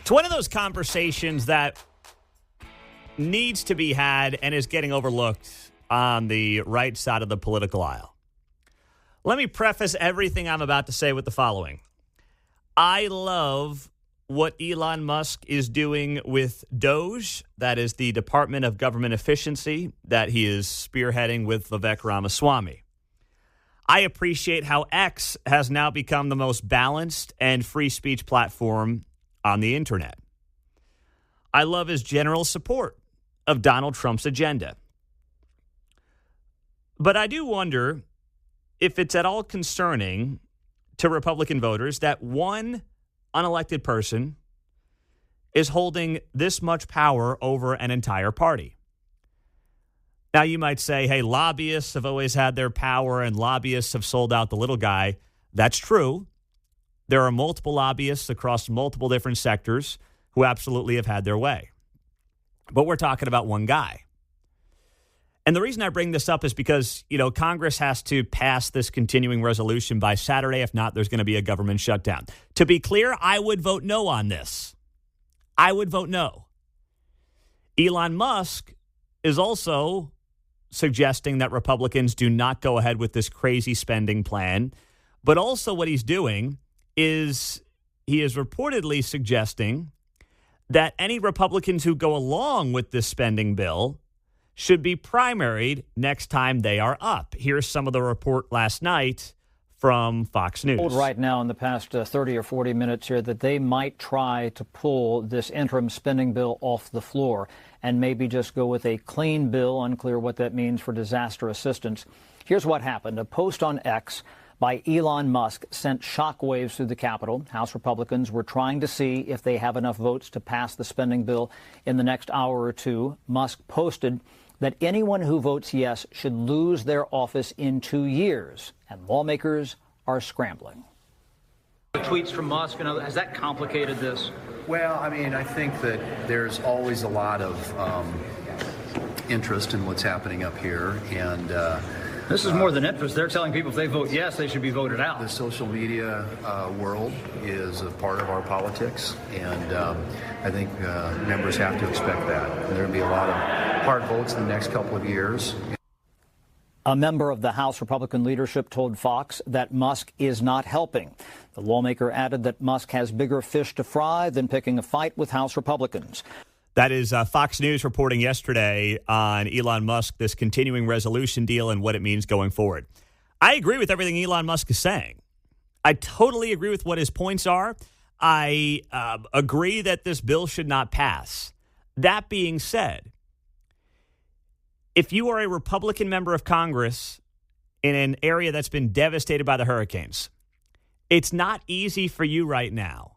It's one of those conversations that needs to be had and is getting overlooked on the right side of the political aisle. Let me preface everything I'm about to say with the following. I love what Elon Musk is doing with DOGE, that is the Department of Government Efficiency, that he is spearheading with Vivek Ramaswamy. I appreciate how X has now become the most balanced and free speech platform on the internet. I love his general support of Donald Trump's agenda. But I do wonder if it's at all concerning to Republican voters that one unelected person is holding this much power over an entire party. Now, you might say, hey, lobbyists have always had their power and lobbyists have sold out the little guy. That's true. There are multiple lobbyists across multiple different sectors who absolutely have had their way. But we're talking about one guy. And the reason I bring this up is because, Congress has to pass this continuing resolution by Saturday. If not, there's going to be a government shutdown. To be clear, I would vote no on this. I would vote no. Elon Musk is also suggesting that Republicans do not go ahead with this crazy spending plan. But also what he's doing is he is reportedly suggesting that any Republicans who go along with this spending bill should be primaried next time they are up. Here's some of the report last night from Fox News. Right now in the past 30 or 40 minutes here that they might try to pull this interim spending bill off the floor and maybe just go with a clean bill. Unclear what that means for disaster assistance. Here's what happened. A post on X by Elon Musk sent shockwaves through the Capitol. House Republicans were trying to see if they have enough votes to pass the spending bill in the next hour or two. Musk posted that anyone who votes yes should lose their office in 2 years, and lawmakers are scrambling. Tweets from Musk, has that complicated this? Well, I think that there's always a lot of interest in what's happening up here, and this is more than interest. They're telling people if they vote yes, they should be voted out. The social media world is a part of our politics, and I think members have to expect that. And there will be a lot of hard votes in the next couple of years. A member of the House Republican leadership told Fox that Musk is not helping. The lawmaker added that Musk has bigger fish to fry than picking a fight with House Republicans. That is Fox News reporting yesterday on Elon Musk, this continuing resolution deal and what it means going forward. I agree with everything Elon Musk is saying. I totally agree with what his points are. I agree that this bill should not pass. That being said, if you are a Republican member of Congress in an area that's been devastated by the hurricanes, it's not easy for you right now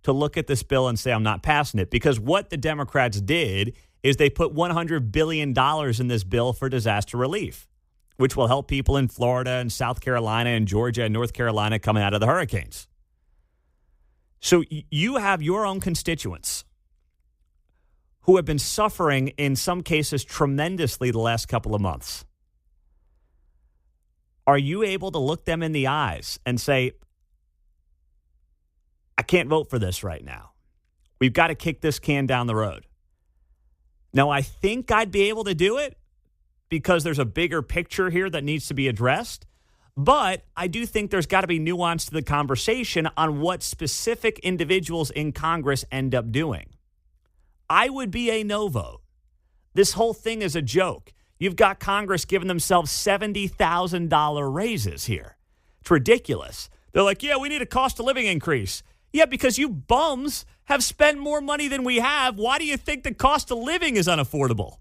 to look at this bill and say, I'm not passing it, because what the Democrats did is they put $100 billion in this bill for disaster relief, which will help people in Florida and South Carolina and Georgia and North Carolina coming out of the hurricanes. So you have your own constituents who have been suffering, in some cases, tremendously the last couple of months. Are you able to look them in the eyes and say, I can't vote for this right now. We've got to kick this can down the road. Now, I think I'd be able to do it because there's a bigger picture here that needs to be addressed. But I do think there's got to be nuance to the conversation on what specific individuals in Congress end up doing. I would be a no vote. This whole thing is a joke. You've got Congress giving themselves $70,000 raises here. It's ridiculous. They're like, yeah, we need a cost of living increase. Yeah, because you bums have spent more money than we have. Why do you think the cost of living is unaffordable?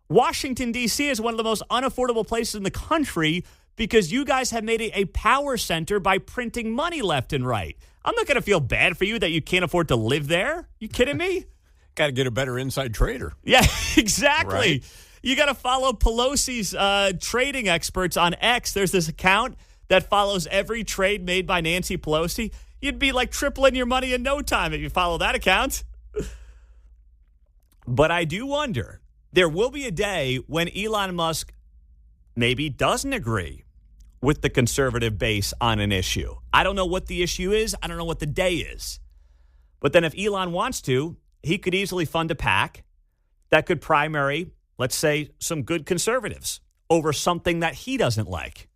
Washington, D.C. is one of the most unaffordable places in the country because you guys have made it a power center by printing money left and right. I'm not going to feel bad for you that you can't afford to live there. You kidding me? Got to get a better inside trader. Yeah, exactly. Right. You got to follow Pelosi's trading experts on X. There's this account that follows every trade made by Nancy Pelosi. You'd be like tripling your money in no time if you follow that account. But I do wonder, there will be a day when Elon Musk maybe doesn't agree with the conservative base on an issue. I don't know what the issue is. I don't know what the day is. But then if Elon wants to, he could easily fund a PAC that could primary, let's say, some good conservatives over something that he doesn't like.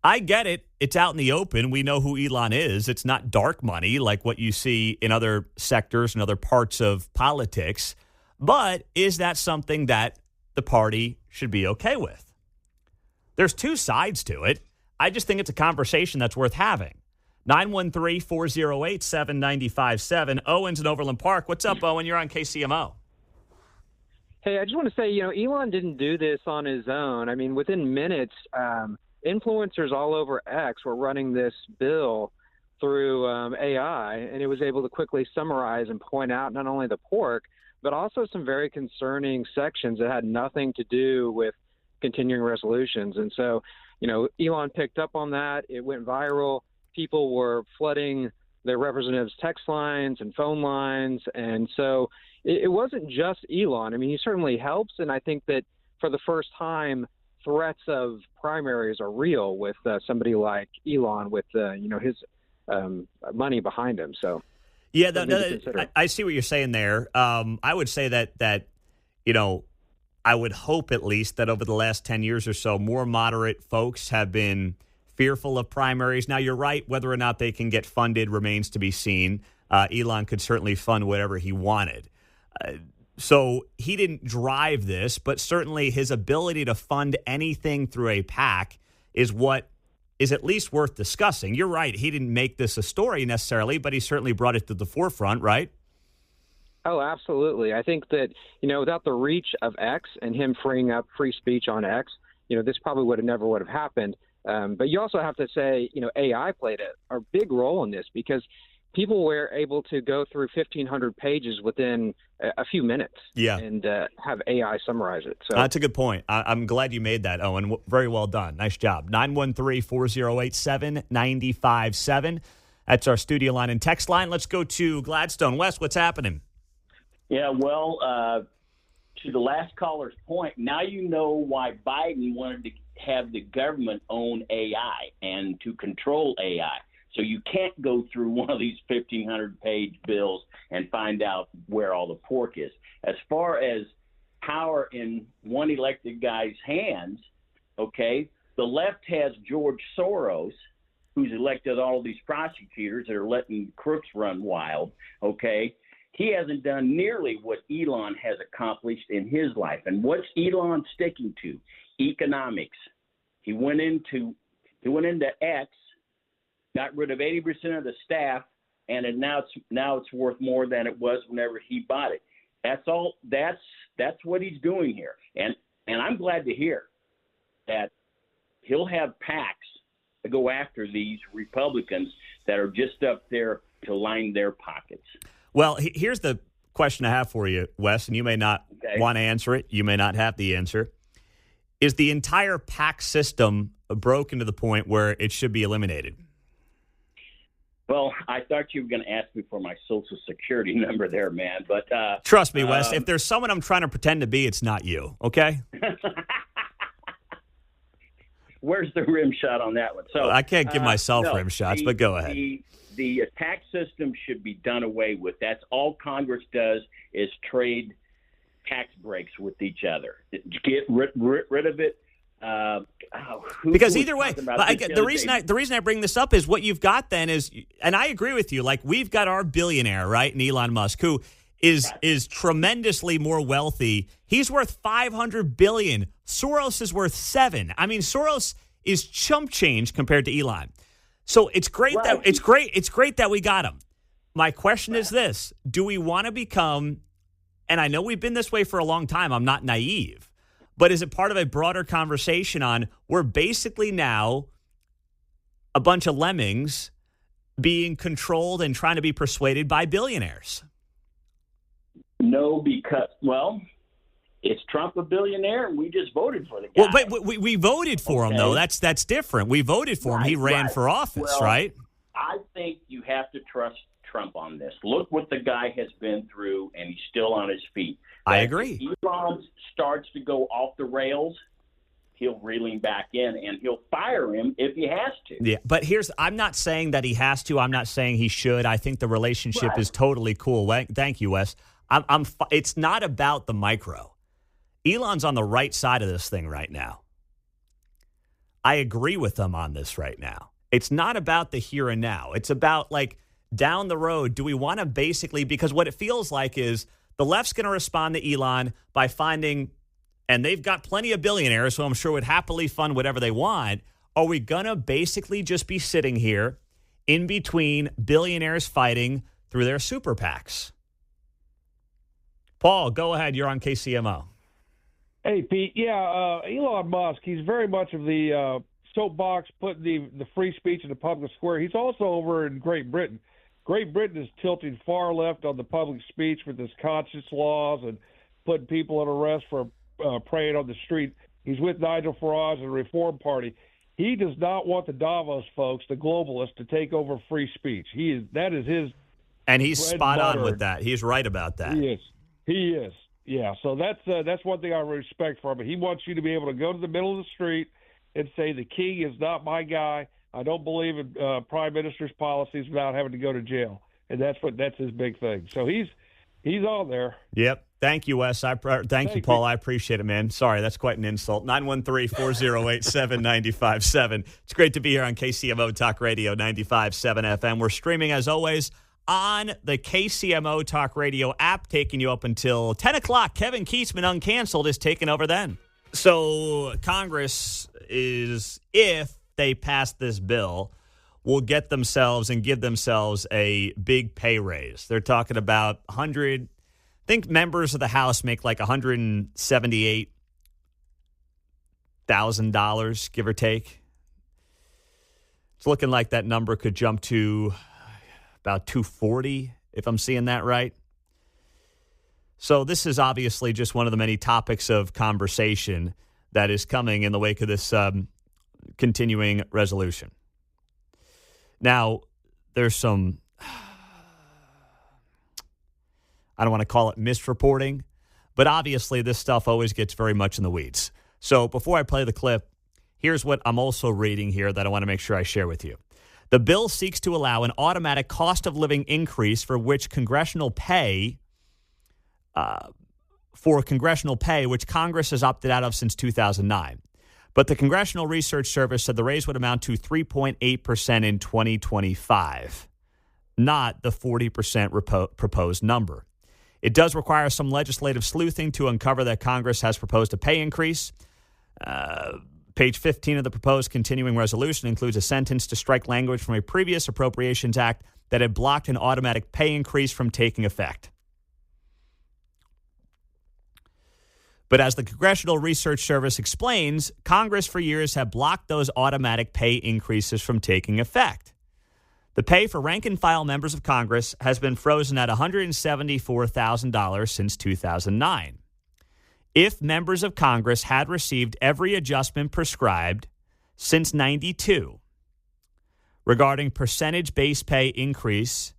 I get it. It's out in the open. We know who Elon is. It's not dark money like what you see in other sectors and other parts of politics. But is that something that the party should be okay with? There's two sides to it. I just think it's a conversation that's worth having. 913-408-7957. Owen's in Overland Park. What's up, Owen? You're on KCMO. Hey, I just want to say, Elon didn't do this on his own. I mean, within minutes, influencers all over X were running this bill through AI, and it was able to quickly summarize and point out not only the pork, but also some very concerning sections that had nothing to do with continuing resolutions. And so, Elon picked up on that. It went viral. People were flooding their representatives' text lines and phone lines. And so it wasn't just Elon. I mean, he certainly helps. And I think that for the first time, threats of primaries are real with somebody like Elon with, his money behind him. So, yeah, I see what you're saying there. I would say that I would hope at least that over the last 10 years or so, more moderate folks have been fearful of primaries. Now, you're right. Whether or not they can get funded remains to be seen. Elon could certainly fund whatever he wanted. So he didn't drive this, but certainly his ability to fund anything through a PAC is what is at least worth discussing. You're right. He didn't make this a story necessarily, but he certainly brought it to the forefront, right? Oh, absolutely. I think that, without the reach of X and him freeing up free speech on X, this probably never would have happened. But you also have to say, AI played a big role in this because people were able to go through 1,500 pages within a few minutes and have AI summarize it. So that's a good point. I'm glad you made that, Owen. Very well done. Nice job. 913-408-7957. That's our studio line and text line. Let's go to Gladstone. Wes, what's happening? Yeah, well, to the last caller's point, now you know why Biden wanted to have the government own AI and to control AI. So you can't go through one of these 1,500-page bills and find out where all the pork is. As far as power in one elected guy's hands, okay, the left has George Soros, who's elected all of these prosecutors that are letting crooks run wild, okay? He hasn't done nearly what Elon has accomplished in his life. And what's Elon sticking to? Economics. He went into X, got rid of 80% of the staff, and now it's worth more than it was whenever he bought it. That's all. That's what he's doing here. And I'm glad to hear that he'll have PACs to go after these Republicans that are just up there to line their pockets. Well, here's the question I have for you, Wes, and you may not want to answer it. You may not have the answer. Is the entire PAC system broken to the point where it should be eliminated? Well, I thought you were going to ask me for my Social Security number there, man. But trust me, Wes, if there's someone I'm trying to pretend to be, it's not you, okay? Where's the rim shot on that one? So I can't give myself rim shots, but go ahead. The tax system should be done away with. That's all Congress does is trade tax breaks with each other. Get rid of it. Because either way, the reason I bring this up is what you've got then is, and I agree with you, like we've got our billionaire, right, and Elon Musk, who is tremendously more wealthy. He's worth $500 billion. Soros is worth $7 billion. I mean, Soros is chump change compared to Elon. So it's great it's great that we got him. My question is this: do we want to become? And I know we've been this way for a long time. I'm not naive, but is it part of a broader conversation on we're basically now a bunch of lemmings being controlled and trying to be persuaded by billionaires? No, because is Trump a billionaire? And we just voted for the guy. Well, but we voted for him, though. That's different. We voted for him. He ran for office, right? I think you have to trust Trump on this. Look what the guy has been through, and he's still on his feet. I agree. If Elon starts to go off the rails, he'll reel him back in, and he'll fire him if he has to. Yeah, but I'm not saying that he has to. I'm not saying he should. I think the relationship Right. is totally cool. Thank you, Wes. It's not about the micro. Elon's on the right side of this thing right now. I agree with him on this right now. It's not about the here and now. It's about, like, down the road, do we want to basically, because what it feels like is the left's going to respond to Elon by finding, and they've got plenty of billionaires, so I'm sure would happily fund whatever they want. Are we going to basically just be sitting here in between billionaires fighting through their super PACs? Paul, go ahead. You're on KCMO. Hey, Pete. Yeah, Elon Musk, he's very much of the soapbox, putting the free speech in the public square. He's also over in Great Britain. Great Britain is tilting far left on the public speech with his conscience laws and putting people in arrest for praying on the street. He's with Nigel Farage and the Reform Party. He does not want the Davos folks, the globalists, to take over free speech. That is his. And he's bread spot and on butter. with that. He's right about that. He is. Yeah, so that's one thing I respect from him. He wants you to be able to go to the middle of the street and say the king is not my guy. I don't believe in prime minister's policies without having to go to jail, and that's his big thing. So he's on there. Yep. Thank you, Wes. Thank you, Paul. I appreciate it, man. Sorry, that's quite an insult. 913-408-7957. It's great to be here on KCMO Talk Radio 95.7 FM. We're streaming, as always, on the KCMO Talk Radio app, taking you up until 10 o'clock. Kevin Keesman, uncanceled, is taking over then. So Congress is, if they pass this bill, will get themselves and give themselves a big pay raise. They're talking about I think members of the House make like $178,000, give or take. It's looking like that number could jump to about 240, if I'm seeing that right. So this is obviously just one of the many topics of conversation that is coming in the wake of this continuing resolution. Now, there's some, I don't want to call it misreporting, but obviously this stuff always gets very much in the weeds. So before I play the clip, here's what I'm also reading here that I want to make sure I share with you. The bill seeks to allow an automatic cost of living increase for congressional pay, which Congress has opted out of since 2009. But the Congressional Research Service said the raise would amount to 3.8% in 2025, not the 40% proposed number. It does require some legislative sleuthing to uncover that Congress has proposed a pay increase. Page 15 of the proposed continuing resolution includes a sentence to strike language from a previous Appropriations Act that had blocked an automatic pay increase from taking effect. But as the Congressional Research Service explains, Congress for years have blocked those automatic pay increases from taking effect. The pay for rank-and-file members of Congress has been frozen at $174,000 since 2009. If members of Congress had received every adjustment prescribed since 92 regarding percentage base pay increase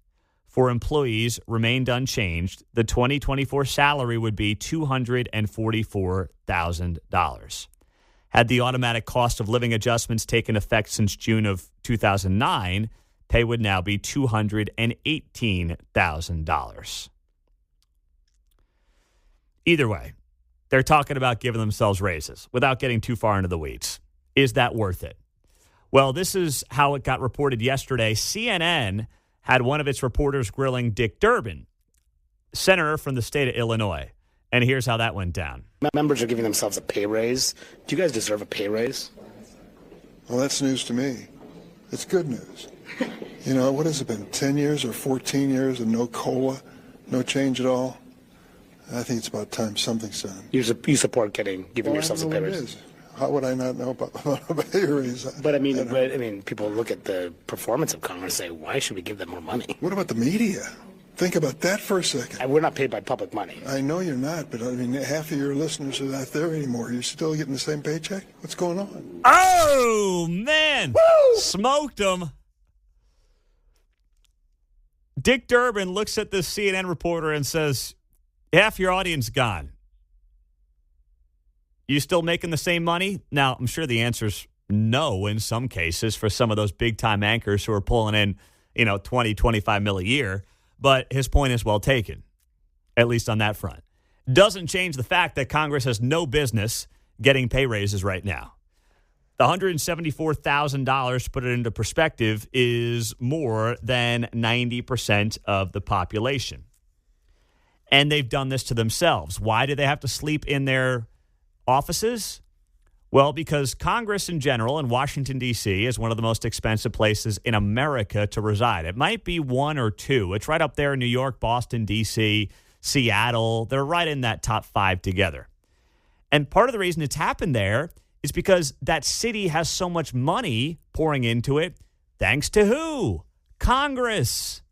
for employees remained unchanged, the 2024 salary would be $244,000. Had the automatic cost of living adjustments taken effect since June of 2009, pay would now be $218,000. Either way, they're talking about giving themselves raises without getting too far into the weeds. Is that worth it? Well, this is how it got reported yesterday. CNN had one of its reporters grilling Dick Durbin, senator from the state of Illinois. And here's how that went down. Members are giving themselves a pay raise. Do you guys deserve a pay raise? Well, that's news to me. It's good news. You know, what has it been, 10 years or 14 years and no COLA, no change at all? I think it's about time something's done. You support giving yourselves a pay raise? How would I not know about a pay raise? But I mean, people look at the performance of Congress and say, why should we give them more money? What about the media? Think about that for a second. And we're not paid by public money. I know you're not, but I mean, half of your listeners are not there anymore. You're still getting the same paycheck? What's going on? Oh, man. Woo! Smoked them. Dick Durbin looks at this CNN reporter and says, half your audience gone. You still making the same money? Now, I'm sure the answer's no in some cases for some of those big-time anchors who are pulling in, 20, 25 mil a year. But his point is well taken, at least on that front. Doesn't change the fact that Congress has no business getting pay raises right now. The $174,000, to put it into perspective, is more than 90% of the population. And they've done this to themselves. Why do they have to sleep in their offices? Well, because Congress in general and Washington, D.C. is one of the most expensive places in America to reside. It might be one or two. It's right up there in New York, Boston, D.C., Seattle. They're right in that top 5 together. And part of the reason it's happened there is because that city has so much money pouring into it, thanks to who? Congress.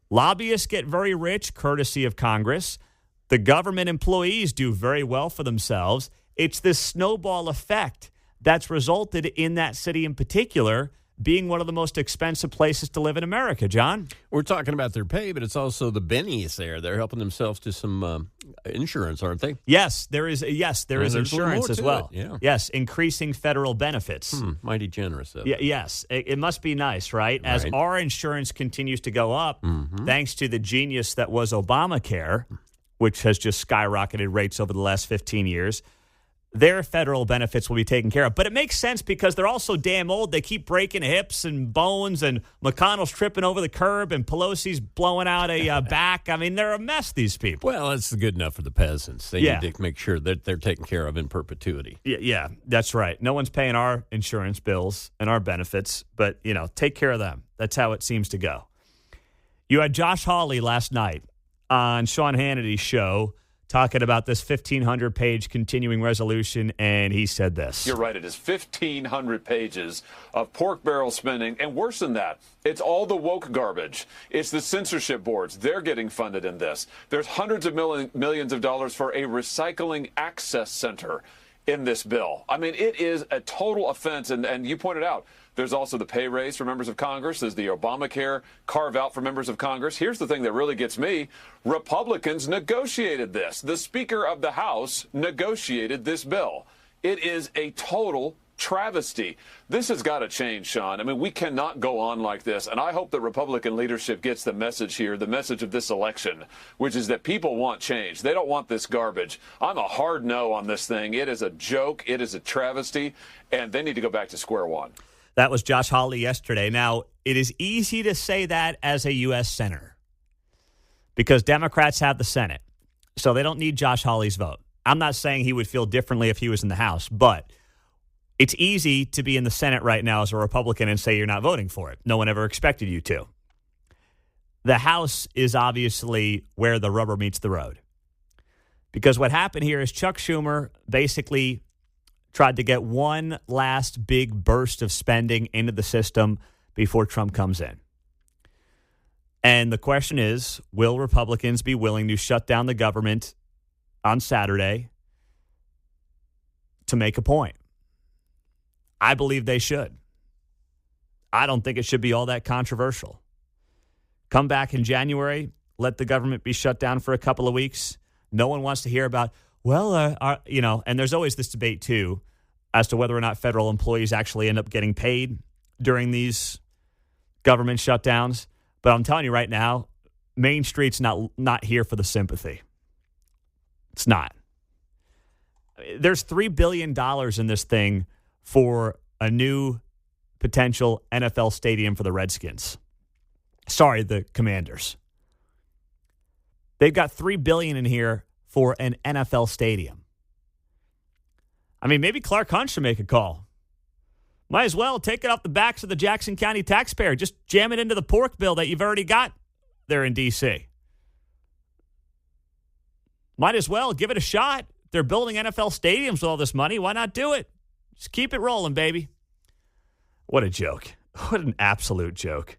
Lobbyists get very rich, courtesy of Congress. The government employees do very well for themselves. It's this snowball effect that's resulted in that city in particular being one of the most expensive places to live in America, John. We're talking about their pay, but it's also the bennies there. They're helping themselves to some insurance, aren't they? Yes, there is insurance as well. Yeah. Yes, increasing federal benefits. Mighty generous of them. Yes, it must be nice, right? As our insurance continues to go up, thanks to the genius that was Obamacare, which has just skyrocketed rates over the last 15 years, their federal benefits will be taken care of. But it makes sense because they're all so damn old. They keep breaking hips and bones, and McConnell's tripping over the curb, and Pelosi's blowing out a back. I mean, they're a mess, these people. Well, it's good enough for the peasants. They need to make sure that they're taken care of in perpetuity. Yeah, that's right. No one's paying our insurance bills and our benefits, but, take care of them. That's how it seems to go. You had Josh Hawley last night on Sean Hannity's show talking about this 1,500-page continuing resolution, and he said this. You're right. It is 1,500 pages of pork barrel spending, and worse than that, it's all the woke garbage. It's the censorship boards. They're getting funded in this. There's hundreds of millions of dollars for a recycling access center in this bill. I mean, it is a total offense, and you pointed out, there's also the pay raise for members of Congress. There's the Obamacare carve-out for members of Congress. Here's the thing that really gets me. Republicans negotiated this. The Speaker of the House negotiated this bill. It is a total travesty. This has got to change, Sean. I mean, we cannot go on like this. And I hope that Republican leadership gets the message here, the message of this election, which is that people want change. They don't want this garbage. I'm a hard no on this thing. It is a joke. It is a travesty. And they need to go back to square one. That was Josh Hawley yesterday. Now, it is easy to say that as a U.S. Senator because Democrats have the Senate, so they don't need Josh Hawley's vote. I'm not saying he would feel differently if he was in the House, but it's easy to be in the Senate right now as a Republican and say you're not voting for it. No one ever expected you to. The House is obviously where the rubber meets the road because what happened here is Chuck Schumer basically tried to get one last big burst of spending into the system before Trump comes in. And the question is, will Republicans be willing to shut down the government on Saturday to make a point? I believe they should. I don't think it should be all that controversial. Come back in January, let the government be shut down for a couple of weeks. No one wants to hear about, and there's always this debate, too, as to whether or not federal employees actually end up getting paid during these government shutdowns. But I'm telling you right now, Main Street's not here for the sympathy. It's not. There's $3 billion in this thing for a new potential NFL stadium for the Redskins. Sorry, the Commanders. They've got $3 billion in here for an NFL stadium. I mean, maybe Clark Hunt should make a call. Might as well take it off the backs of the Jackson County taxpayer. Just jam it into the pork bill that you've already got there in D.C. Might as well give it a shot. They're building NFL stadiums with all this money. Why not do it? Just keep it rolling, baby. What a joke. What an absolute joke.